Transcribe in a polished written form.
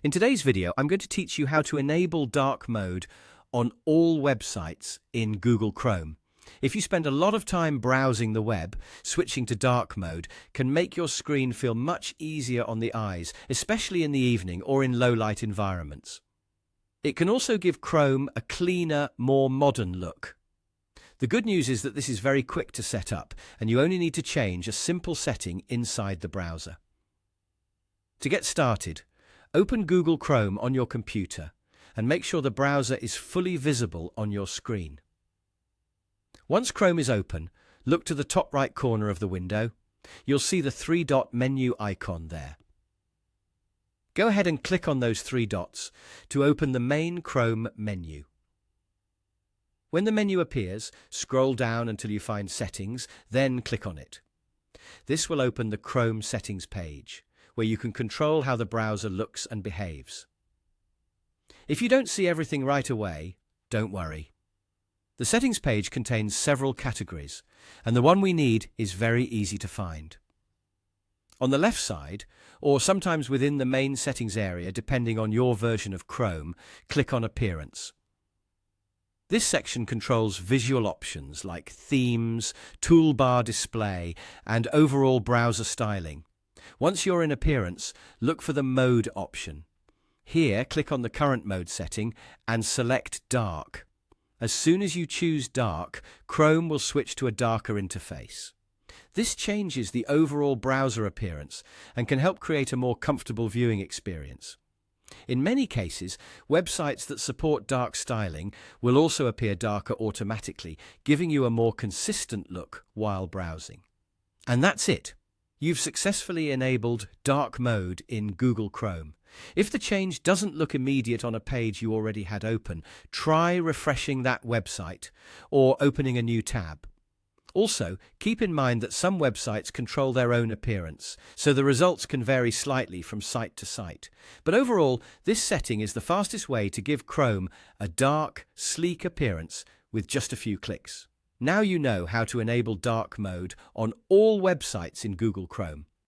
In today's video, I'm going to teach you how to enable dark mode on all websites in Google Chrome. If you spend a lot of time browsing the web, switching to dark mode can make your screen feel much easier on the eyes, especially in the evening or in low-light environments. It can also give Chrome a cleaner, more modern look. The good news is that this is very quick to set up, and you only need to change a simple setting inside the browser. To get started, open Google Chrome on your computer and make sure the browser is fully visible on your screen. Once Chrome is open, look to the top right corner of the window. You'll see the three-dot menu icon there. Go ahead and click on those three dots to open the main Chrome menu. When the menu appears, scroll down until you find Settings, then click on it. This will open the Chrome Settings page, where you can control how the browser looks and behaves. If you don't see everything right away, don't worry. The settings page contains several categories, and the one we need is very easy to find. On the left side, or sometimes within the main settings area depending on your version of Chrome, click on Appearance. This section controls visual options like themes, toolbar display, and overall browser styling. Once you're in Appearance, look for the Mode option. Here, click on the current mode setting and select Dark. As soon as you choose Dark, Chrome will switch to a darker interface. This changes the overall browser appearance and can help create a more comfortable viewing experience. In many cases, websites that support dark styling will also appear darker automatically, giving you a more consistent look while browsing. And that's it. You've successfully enabled dark mode in Google Chrome. If the change doesn't look immediate on a page you already had open, try refreshing that website or opening a new tab. Also, keep in mind that some websites control their own appearance, so the results can vary slightly from site to site. But overall, this setting is the fastest way to give Chrome a dark, sleek appearance with just a few clicks. Now you know how to enable dark mode on all websites in Google Chrome.